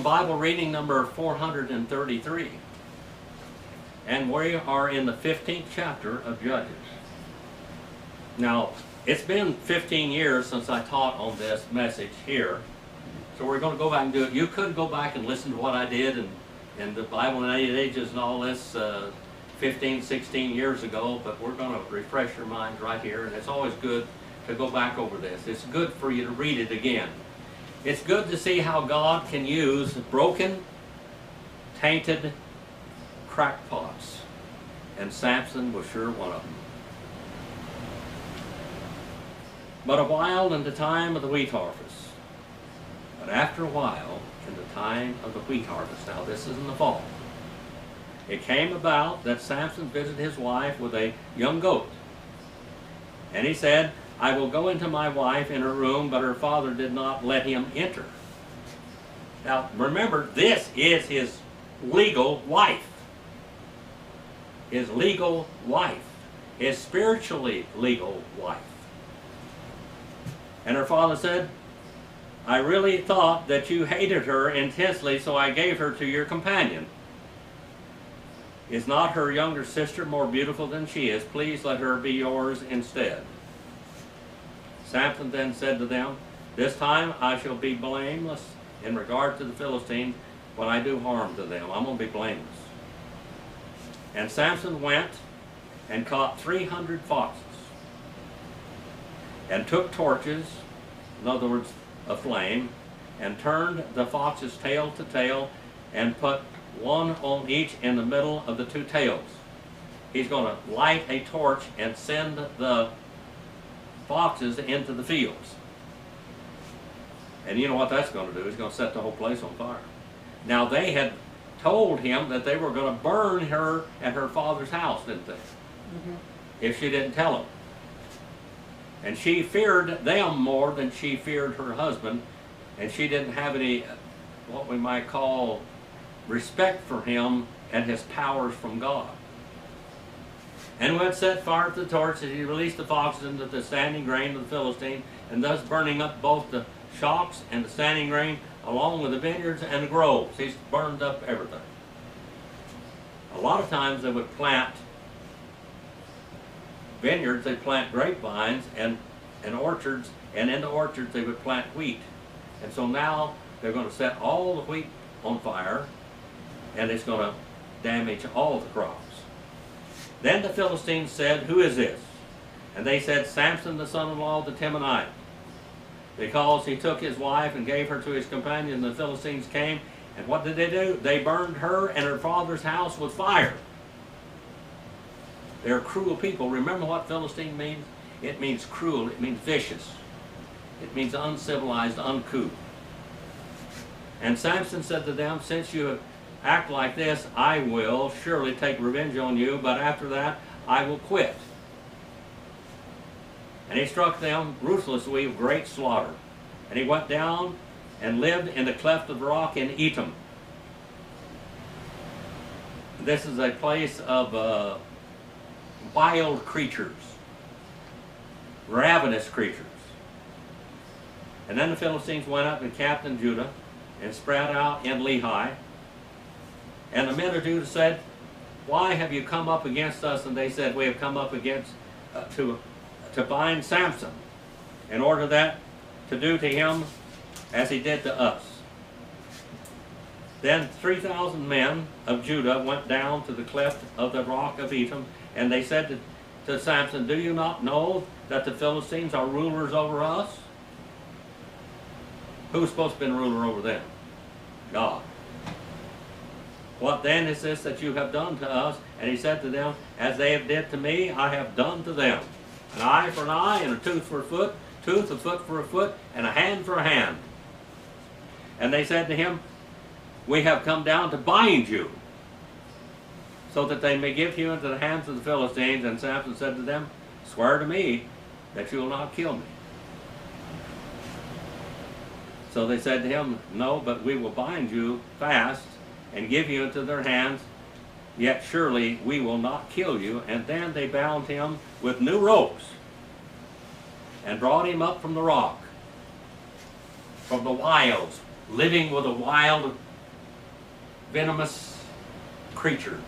Bible reading number 433, and we are in the 15th chapter of Judges. Now, it's been 15 years since I taught on this message here, so we're going to go back and do it. You could go back and listen to what I did and the Bible in 8 Ages and all this 15, 16 years ago, but we're going to refresh your minds right here, and it's always good to go back over this. It's good for you to read it again. It's good to see how God can use broken, tainted crackpots, and Samson was sure one of them. But a while in the time of the wheat harvest, but after a while in the time of the wheat harvest, now this is in the fall, it came about that Samson visited his wife with a young goat. And he said, I will go into my wife in her room, but her father did not let him enter. Now, remember, this is his legal wife. His legal wife. His spiritually legal wife. And her father said, I really thought that you hated her intensely, so I gave her to your companion. Is not her younger sister more beautiful than she is? Please let her be yours instead. Samson then said to them, this time I shall be blameless in regard to the Philistines when I do harm to them. I'm going to be blameless. And Samson went and caught 300 foxes and took torches, in other words, a flame, and turned the fox's tail to tail and put one on each in the middle of the two tails. He's going to light a torch and send the foxes into the fields. And you know what that's going to do? It's going to set the whole place on fire. Now they had told him that they were going to burn her at her father's house, didn't they? If she didn't tell them. And she feared them more than she feared her husband, and she didn't have any, what we might call, respect for him and his powers from God. And when it set fire to the torches, he released the foxes into the standing grain of the Philistine, and thus burning up both the shocks and the standing grain, along with the vineyards and the groves. He's burned up everything. A lot of times they would plant vineyards, they'd plant grapevines and orchards, and in the orchards they would plant wheat. And so now they're going to set all the wheat on fire, and it's going to damage all the crops. Then the Philistines said, who is this? And they said, Samson, the son-in-law of the Temanite. Because he took his wife and gave her to his companion, the Philistines came, and what did they do? They burned her and her father's house with fire. They're cruel people. Remember what Philistine means? It means cruel. It means vicious. It means uncivilized, uncouth. And Samson said to them, since you act like this, I will surely take revenge on you, but after that I will quit. And he struck them ruthlessly with great slaughter. And he went down and lived in the cleft of the rock in Etam. This is a place of wild creatures, ravenous creatures. And then the Philistines went up and captained Judah and spread out in Lehi. And the men of Judah said, why have you come up against us? And they said, we have come up against to bind Samson, in order that to do to him as he did to us. Then 3,000 men of Judah went down to the cleft of the rock of Etam, and they said to Samson, do you not know that the Philistines are rulers over us? Who's supposed to be ruler over them? God. What then is this that you have done to us? And he said to them, as they have did to me, I have done to them. An eye for an eye, and a tooth for a foot, a foot for a foot, and a hand for a hand. And they said to him, we have come down to bind you, so that they may give you into the hands of the Philistines. And Samson said to them, swear to me that you will not kill me. So they said to him, no, but we will bind you fast and give you into their hands, yet surely we will not kill you. And then they bound him with new ropes and brought him up from the rock, from the wilds, living with the wild venomous creatures,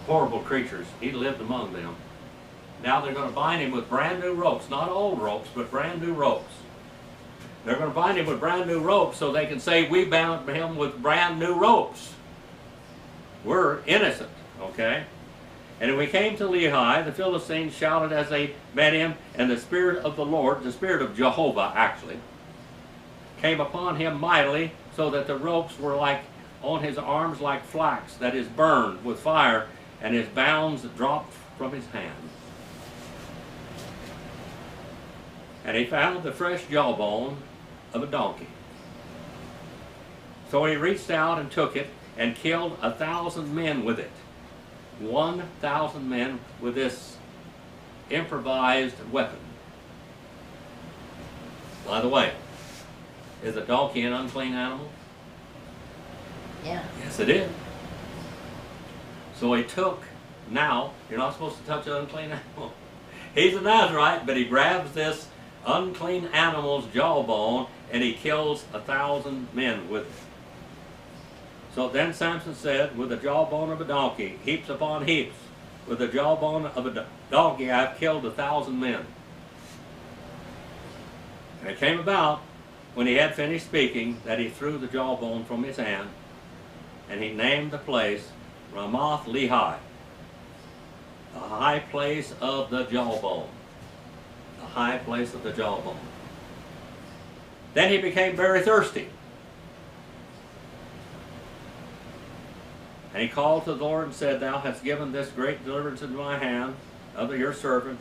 horrible creatures. He lived among them. Now they're going to bind him with brand new ropes, not old ropes, but brand new ropes. They're going to bind him with brand new ropes so they can say, we bound him with brand new ropes. We're innocent, okay? And when we came to Lehi, the Philistines shouted as they met him, and the Spirit of the Lord, the Spirit of Jehovah actually, came upon him mightily, so that the ropes were like on his arms like flax that is burned with fire, and his bounds dropped from his hand. And he found the fresh jawbone of a donkey. So he reached out and took it and killed 1,000 men with it. 1,000 men with this improvised weapon. By the way, is a donkey an unclean animal? Yeah. Yes, it is. So he took, now, you're not supposed to touch an unclean animal. He's a Nazarite, but he grabs this unclean animal's jawbone and he kills 1,000 men with it. So then Samson said, with the jawbone of a donkey, heaps upon heaps, with the jawbone of a donkey I have killed 1,000 men. And it came about, when he had finished speaking, that he threw the jawbone from his hand, and he named the place Ramoth Lehi, the high place of the jawbone. The high place of the jawbone. Then he became very thirsty. And he called to the Lord and said, Thou hast given this great deliverance into my hand, of your servant,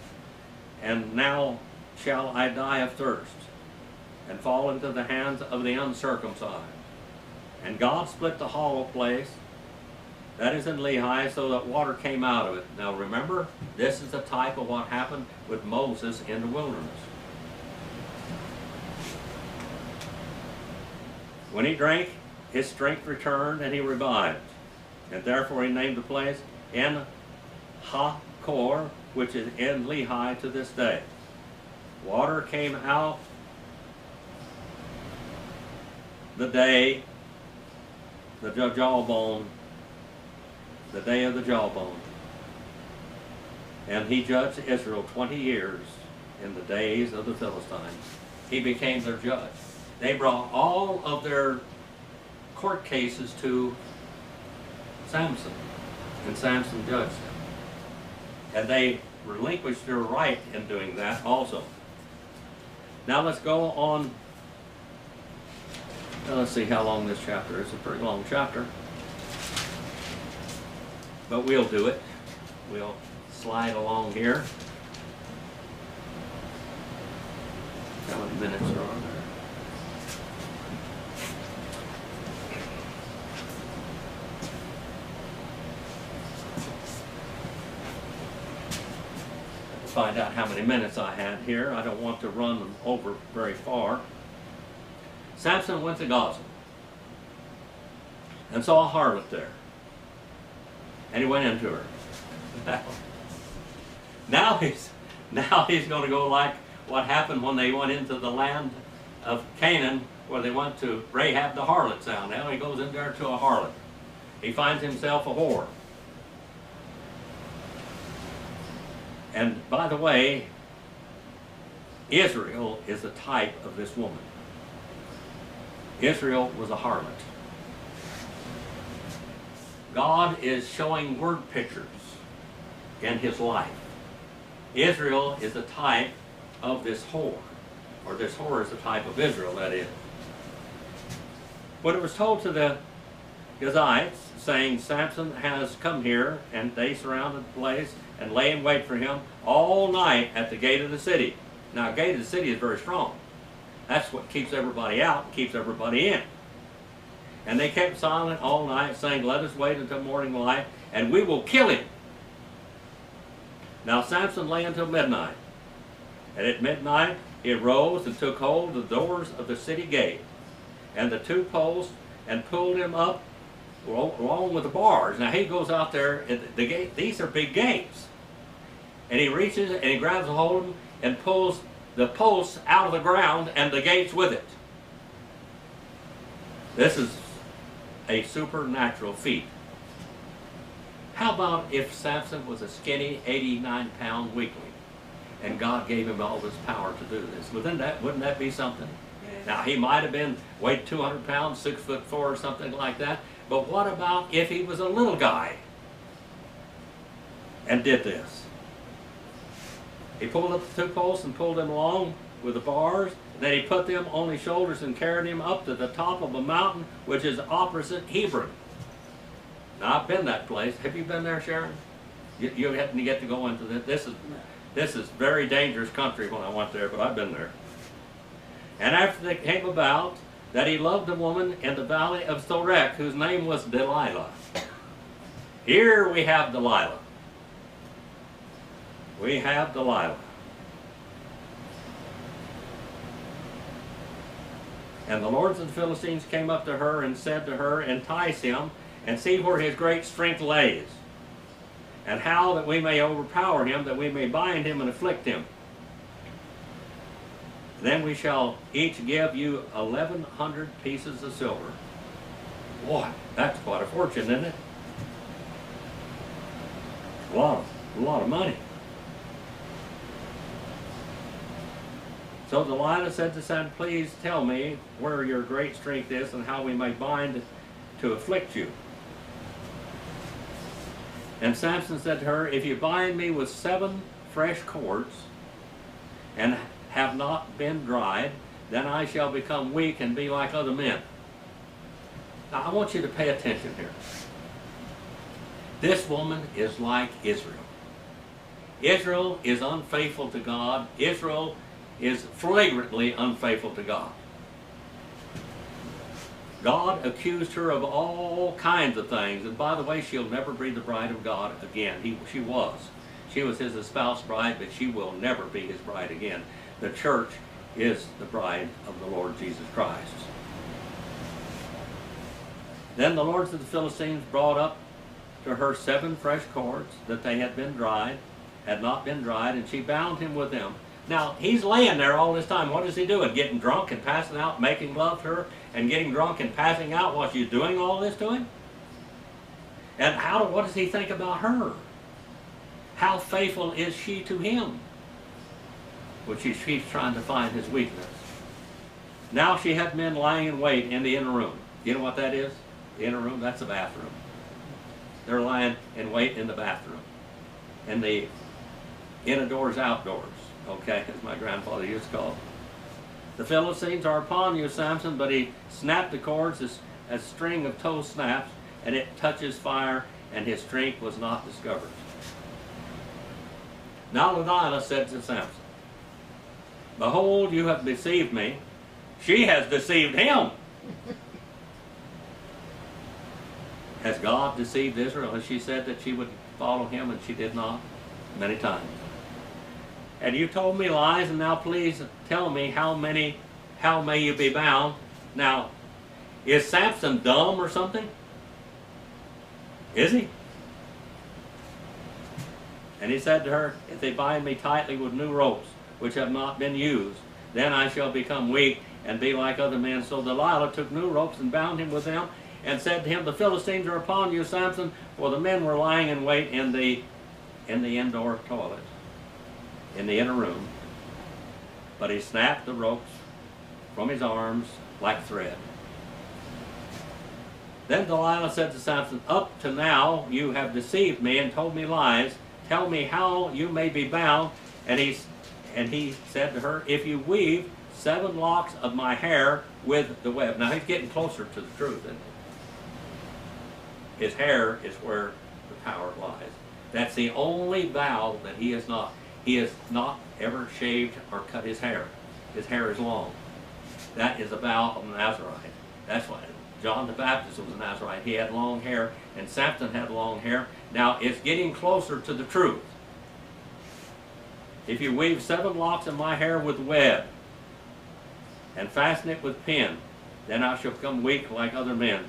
and now shall I die of thirst, and fall into the hands of the uncircumcised. And God split the hollow place, that is in Lehi, so that water came out of it. Now remember, this is the type of what happened with Moses in the wilderness. When he drank, his strength returned and he revived. And therefore he named the place En-ha-kor, which is in Lehi to this day. Water came out the day, the jawbone, the day of the jawbone. And he judged Israel 20 years in the days of the Philistines. He became their judge. They brought all of their court cases to Samson, and Samson judged them. And they relinquished their right in doing that also. Now let's go on. Let's see how long this chapter is. It's a pretty long chapter. But we'll do it. We'll slide along here. How many minutes are on there? Find out how many minutes I had here. I don't want to run them over very far. Samson went to Gaza and saw a harlot there. And he went into her. Now he's going to go like what happened when they went into the land of Canaan, where they went to Rahab the harlot's house. Now he goes in there to a harlot. He finds himself a whore. And by the way, Israel is a type of this woman. Israel was a harlot. God is showing word pictures in his life. Israel is a type of this whore, or this whore is a type of Israel, that is. When it was told to the Gazites, saying, Samson has come here, and they surrounded the place and lay in wait for him all night at the gate of the city. Now, gate of the city is very strong. That's what keeps everybody out and keeps everybody in. And they kept silent all night, saying, Let us wait until morning light, and we will kill him. Now Samson lay until midnight. And at midnight he arose and took hold of the doors of the city gate and the two posts, and pulled him up along with the bars. Now he goes out there, and the gate, these are big gates. And he reaches and he grabs a hold of them and pulls the posts out of the ground and the gates with it. This is a supernatural feat. How about if Samson was a skinny 89-pound weakling and God gave him all this power to do this? Wouldn't that be something? Now, he might have been weighed 200 pounds, 6'4" or something like that. But what about if he was a little guy and did this? He pulled up the 2 posts and pulled them along with the bars. Then he put them on his shoulders and carried him up to the top of a mountain, which is opposite Hebron. Now, I've been that place. Have you been there, Sharon? You hadn't get to go into this. This is very dangerous country when I went there, but I've been there. And after it came about that he loved a woman in the valley of Sorek, whose name was Delilah. Here we have Delilah. We have Delilah. And the lords of the Philistines came up to her and said to her, entice him, and see where his great strength lays, and how that we may overpower him, that we may bind him and afflict him. Then we shall each give you 1,100 pieces of silver. Boy, that's quite a fortune, isn't it? A lot of money. So Delilah said to Samson, please tell me where your great strength is and how we may bind to afflict you. And Samson said to her, if you bind me with 7 fresh cords and have not been dried, then I shall become weak and be like other men. Now I want you to pay attention here. This woman is like Israel. Israel is unfaithful to God. Israel is flagrantly unfaithful to God. God accused her of all kinds of things. And by the way, she'll never be the bride of God again. She was. She was his espoused bride, but she will never be his bride again. The church is the bride of the Lord Jesus Christ. Then the lords of the Philistines brought up to her 7 fresh cords that they had not been dried, and she bound him with them. Now, he's laying there all this time. What is he doing? Getting drunk and passing out, making love to her, and getting drunk and passing out while she's doing all this to him? And what does he think about her? How faithful is she to him? Which she's trying to find his weakness. Now she had men lying in wait in the inner room. You know what that is? The inner room, that's the bathroom. They're lying in wait in the bathroom. And the inner doors, outdoors. Okay, as my grandfather used to call it. The Philistines are upon you, Samson, but he snapped the cords as a string of tow snaps, and it touches fire, and his strength was not discovered. Now Delilah said to Samson, behold, you have deceived me. She has deceived him. Has God deceived Israel? Has she said that she would follow him, and she did not? Many times. And you told me lies, and now please tell me how may you be bound? Now, is Samson dumb or something? Is he? And he said to her, if they bind me tightly with new ropes, which have not been used, then I shall become weak and be like other men. So Delilah took new ropes and bound him with them, and said to him, the Philistines are upon you, Samson, for the men were lying in wait in the indoor toilet, in the inner room. But he snapped the ropes from his arms like thread. Then Delilah said to Samson, up to now you have deceived me and told me lies. Tell me how you may be bound. And he said to her, if you weave 7 locks of my hair with the web. Now he's getting closer to the truth, isn't he? His hair is where the power lies. That's the only vow that he has not. He has not ever shaved or cut his hair. His hair is long. That is a vow of a Nazarite. That's why John the Baptist was a Nazarite. He had long hair, and Samson had long hair. Now it's getting closer to the truth. If you weave 7 locks of my hair with web, and fasten it with pin, then I shall become weak like other men.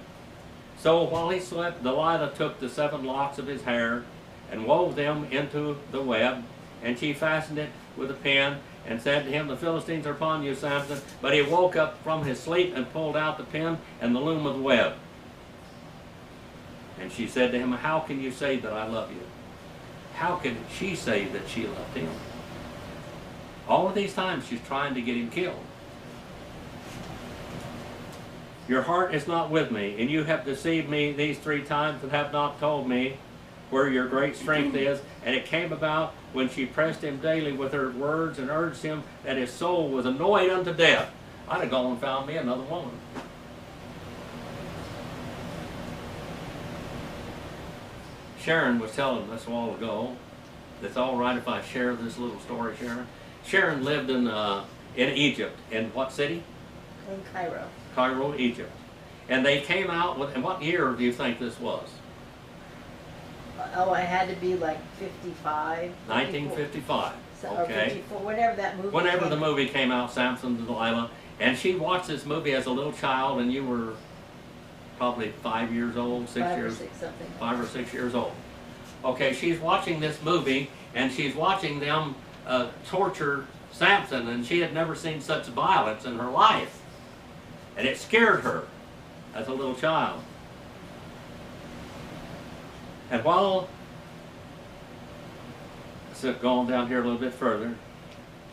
So while he slept, Delilah took the 7 locks of his hair, and wove them into the web, and she fastened it with a pin, and said to him, the Philistines are upon you, Samson. But he woke up from his sleep and pulled out the pin and the loom of the web. And she said to him, how can you say that I love you? How can she say that she loved him? All of these times she's trying to get him killed. Your heart is not with me, and you have deceived me these 3 times and have not told me where your great strength is. And it came about when she pressed him daily with her words and urged him that his soul was annoyed unto death. I'd have gone and found me another woman. Sharon was telling us a while ago, it's all right if I share this little story, Sharon. Sharon lived in Egypt. In what city? In Cairo. Cairo, Egypt. And they came out with, and what year do you think this was? Oh, I had to be like 55. 1955. So, okay. Or 54, whenever that movie Whenever came. the movie came out, Samson and Delilah, and she watched this movie as a little child, and you were probably 5 years old, 6 5 years, or 6, something. 5 or 6 years old. Okay, she's watching this movie, and she's watching them torture Samson, and she had never seen such violence in her life. And it scared her as a little child. And while, so going down here a little bit further,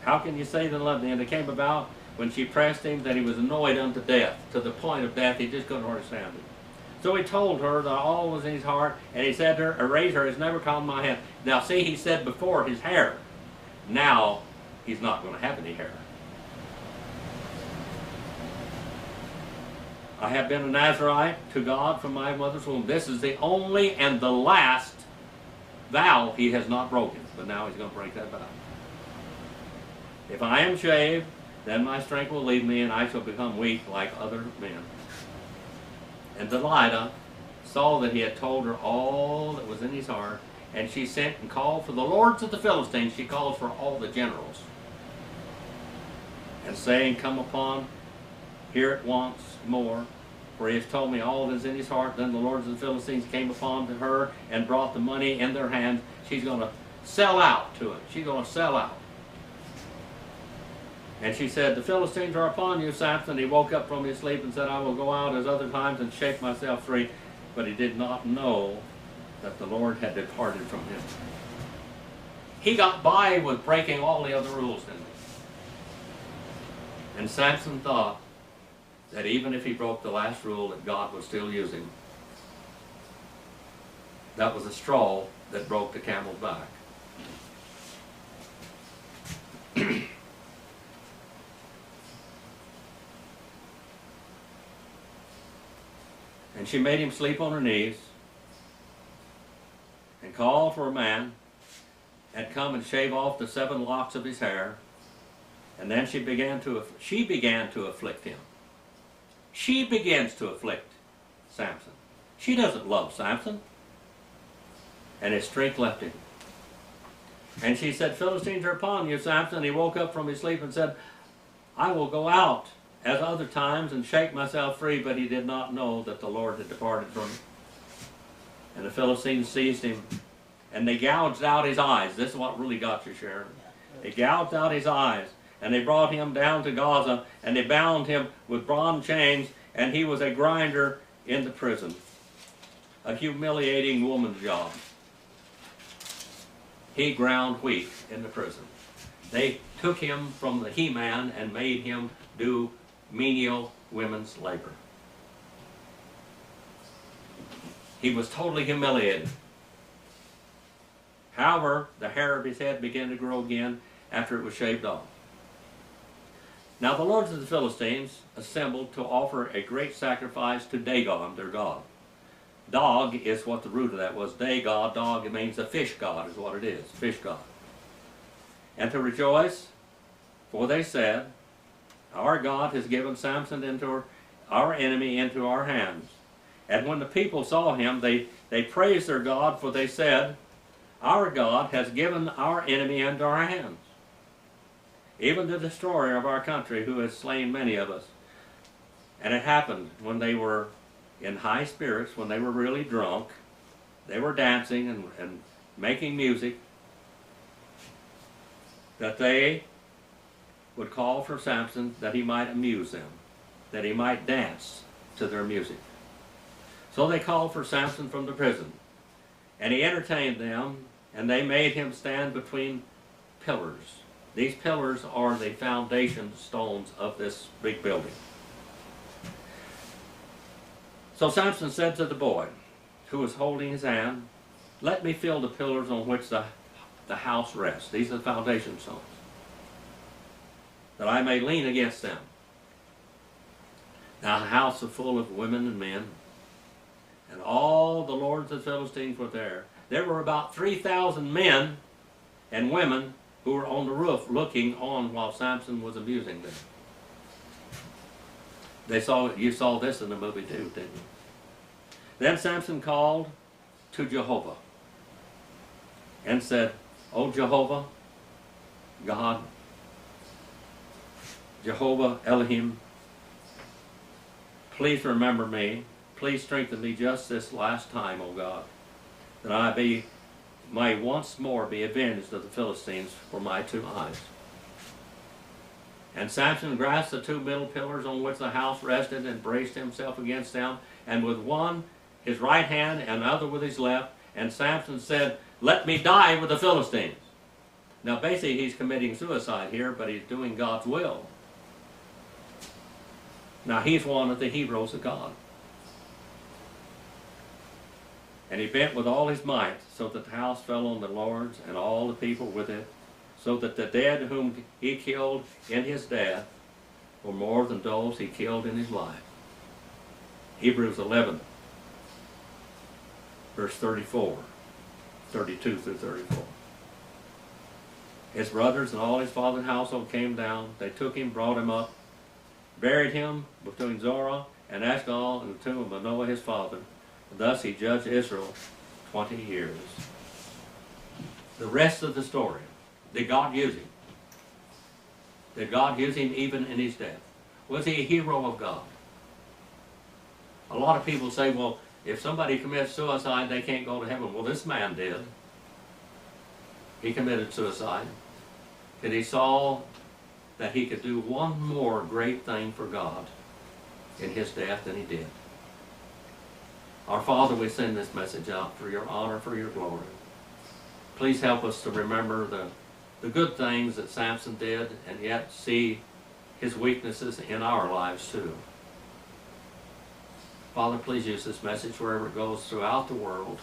how can you say that love thee? And it came about when she pressed him that he was annoyed unto death, to the point of death, he just couldn't understand it. So he told her that all was in his heart, and he said to her, a razor has never come on my head. Now see, he said before his hair. Now he's not going to have any hair. I have been a Nazarite to God from my mother's womb. This is the only and the last vow he has not broken. But now he's going to break that vow. If I am shaved, then my strength will leave me, and I shall become weak like other men. And Delilah saw that he had told her all that was in his heart, and she sent and called for the lords of the Philistines. She called for all the generals. And saying, come upon, hear it once more, for he has told me all that is in his heart. Then the lords of the Philistines came upon to her and brought the money in their hands. She's going to sell out to it. She's going to sell out. And she said, the Philistines are upon you, Samson. He woke up from his sleep and said, I will go out as other times and shake myself free. But he did not know that the Lord had departed from him. He got by with breaking all the other rules, didn't he? And Samson thought that even if he broke the last rule, that God would still use him. That was a straw that broke the camel's back. And she made him sleep on her knees and called for a man and come and shave off the 7 locks of his hair. And then she began to afflict him. She begins to afflict Samson. She doesn't love Samson. And his strength left him. And she said, Philistines are upon you, Samson. He woke up from his sleep and said, I will go out as other times and shake myself free. But he did not know that the Lord had departed from him. And the Philistines seized him, and they gouged out his eyes. This is what really got you, Sharon. They gouged out his eyes, and they brought him down to Gaza, and they bound him with bronze chains, and he was a grinder in the prison. A humiliating woman's job. He ground wheat in the prison. They took him from the he-man and made him do menial women's labor. He was totally humiliated. However, the hair of his head began to grow again after it was shaved off. Now the lords of the Philistines assembled to offer a great sacrifice to Dagon, their god. Dog is what the root of that was. Dagon, dog, it means a fish god is what it is, fish god. And to rejoice, for they said, our God has given Samson into our enemy into our hands. And when the people saw him, they praised their God, for they said, our God has given our enemy into our hands, even the destroyer of our country, who has slain many of us. And it happened when they were in high spirits, when they were really drunk, they were dancing and making music, that they would call for Samson that he might amuse them, that he might dance to their music. So they called for Samson from the prison, and he entertained them, and they made him stand between pillars. These pillars are the foundation stones of this big building. So Samson said to the boy who was holding his hand, "Let me feel the pillars on which the house rests." These are the foundation stones, that I may lean against them. Now the house was full of women and men, and all the lords of the Philistines were there. There were about 3,000 men and women who were on the roof looking on while Samson was amusing them. You saw this in the movie too, didn't you? Then Samson called to Jehovah and said, "O Jehovah, God, Jehovah Elohim, please remember me. Please strengthen me just this last time, O God, that I may once more be avenged of the Philistines for my 2 eyes." And Samson grasped the 2 middle pillars on which the house rested and braced himself against them, and with one his right hand and the other with his left, and Samson said, "Let me die with the Philistines." Now basically he's committing suicide here, but he's doing God's will. Now he's one of the heroes of God. And he bent with all his might, so that the house fell on the lords and all the people with it, so that the dead whom he killed in his death were more than those he killed in his life. Hebrews 11, verse 32 through 34. His brothers and all his father's household came down. They took him, brought him up, buried him between Zorah and Eshcol in the tomb of Manoah his father. And thus he judged Israel 20 years. The rest of the story, did God use him? Did God use him even in his death? Was he a hero of God? A lot of people say, well, if somebody commits suicide, they can't go to heaven. Well, this man did. He committed suicide. And he saw that he could do one more great thing for God in his death than he did. Our Father, we send this message out for your honor, for your glory. Please help us to remember the good things that Samson did, and yet see his weaknesses in our lives too. Father, please use this message wherever it goes throughout the world.